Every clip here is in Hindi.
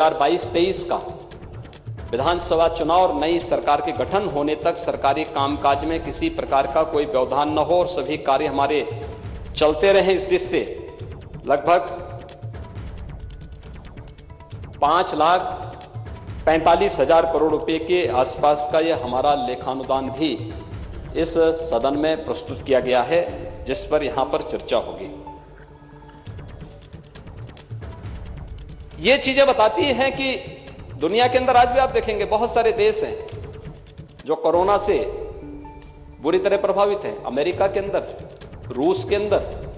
2022-23 का विधानसभा चुनाव और नई सरकार के गठन होने तक सरकारी कामकाज में किसी प्रकार का कोई व्यवधान न हो और सभी कार्य हमारे चलते रहें, इस दृष्टि से लगभग 5,45,000 करोड़ रुपए के आसपास का यह हमारा लेखानुदान भी इस सदन में प्रस्तुत किया गया है, जिस पर यहां पर चर्चा होगी। ये चीजें बताती हैं कि दुनिया के अंदर आज भी आप देखेंगे बहुत सारे देश हैं जो कोरोना से बुरी तरह प्रभावित हैं। अमेरिका के अंदर, रूस के अंदर,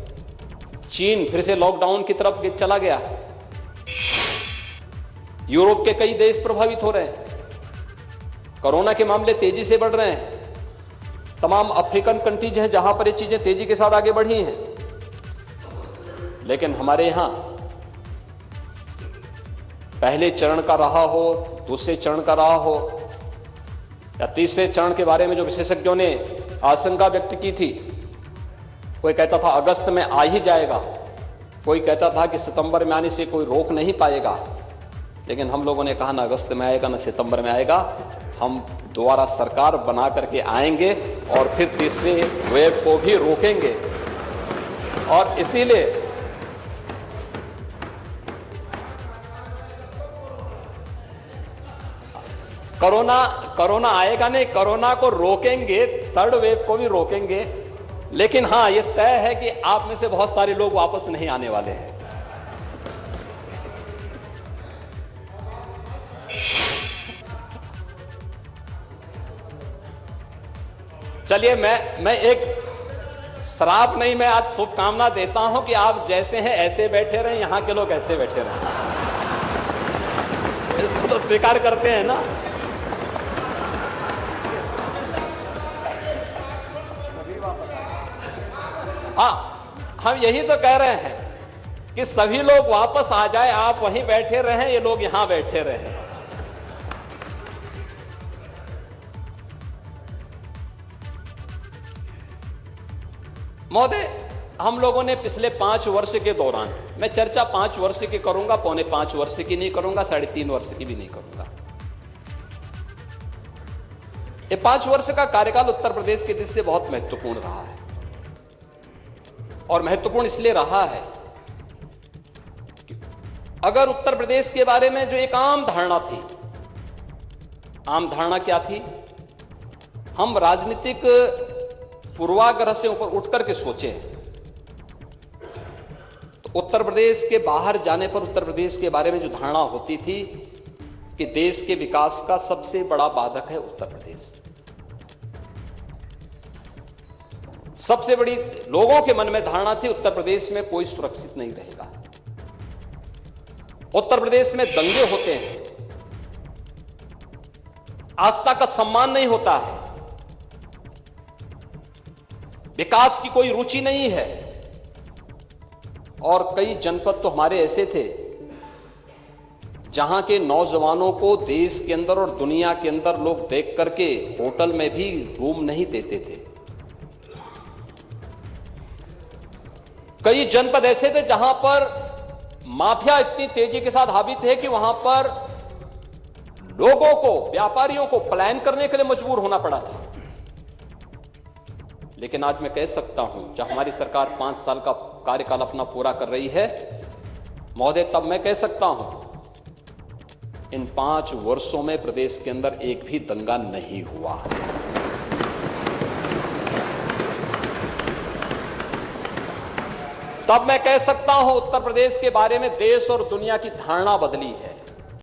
चीन फिर से लॉकडाउन की तरफ चला गया है। यूरोप के कई देश प्रभावित हो रहे हैं, कोरोना के मामले तेजी से बढ़ रहे हैं। तमाम अफ्रीकन कंट्रीज हैं जहां पर ये चीजें तेजी के साथ आगे बढ़ी हैं, लेकिन हमारे यहां पहले चरण का रहा हो, दूसरे चरण का रहा हो या तीसरे चरण के बारे में जो विशेषज्ञों ने आशंका व्यक्त की थी, कोई कहता था अगस्त में आ ही जाएगा, कोई कहता था कि सितंबर में आने से कोई रोक नहीं पाएगा। लेकिन हम लोगों ने कहा ना अगस्त में आएगा ना सितंबर में आएगा, हम दोबारा सरकार बना करके आएंगे और फिर तीसरे वेव को भी रोकेंगे। और इसीलिए कोरोना आएगा नहीं, कोरोना को रोकेंगे, थर्ड वेव को भी रोकेंगे। लेकिन हां, यह तय है कि आप में से बहुत सारे लोग वापस नहीं आने वाले हैं। चलिए, मैं एक श्राप नहीं, मैं आज शुभकामना देता हूं कि आप जैसे हैं ऐसे बैठे रहें, यहां के लोग ऐसे बैठे रहें। इसको तो स्वीकार करते हैं ना। हम यही तो कह रहे हैं कि सभी लोग वापस आ जाए, आप वहीं बैठे रहें, ये लोग यहां बैठे रहें। महोदय, हम लोगों ने पिछले 5 वर्ष के दौरान, मैं चर्चा 5 वर्ष की करूंगा, 4.5 वर्ष की नहीं करूंगा, 3.5 वर्ष की भी नहीं करूंगा। ये 5 वर्ष का कार्यकाल उत्तर प्रदेश के दृष्टि से बहुत महत्वपूर्ण रहा है। और महत्वपूर्ण इसलिए रहा है कि अगर उत्तर प्रदेश के बारे में जो एक आम धारणा थी, आम धारणा क्या थी? हम राजनीतिक पूर्वाग्रह से ऊपर उठ करके सोचे तो उत्तर प्रदेश के बाहर जाने पर उत्तर प्रदेश के बारे में जो धारणा होती थी कि देश के विकास का सबसे बड़ा बाधक है उत्तर प्रदेश। सबसे बड़ी लोगों के मन में धारणा थी उत्तर प्रदेश में कोई सुरक्षित नहीं रहेगा, उत्तर प्रदेश में दंगे होते हैं, आस्था का सम्मान नहीं होता है, विकास की कोई रुचि नहीं है। और कई जनपद तो हमारे ऐसे थे जहां के नौजवानों को देश के अंदर और दुनिया के अंदर लोग देख करके होटल में भी रूम नहीं देते थे। कई जनपद ऐसे थे जहां पर माफिया इतनी तेजी के साथ हावी थे कि वहां पर लोगों को, व्यापारियों को पलायन करने के लिए मजबूर होना पड़ा था। लेकिन आज मैं कह सकता हूं, जब हमारी सरकार 5 साल का कार्यकाल अपना पूरा कर रही है महोदय, तब मैं कह सकता हूं इन 5 वर्षों में प्रदेश के अंदर एक भी दंगा नहीं हुआ। तब मैं कह सकता हूं उत्तर प्रदेश के बारे में देश और दुनिया की धारणा बदली है।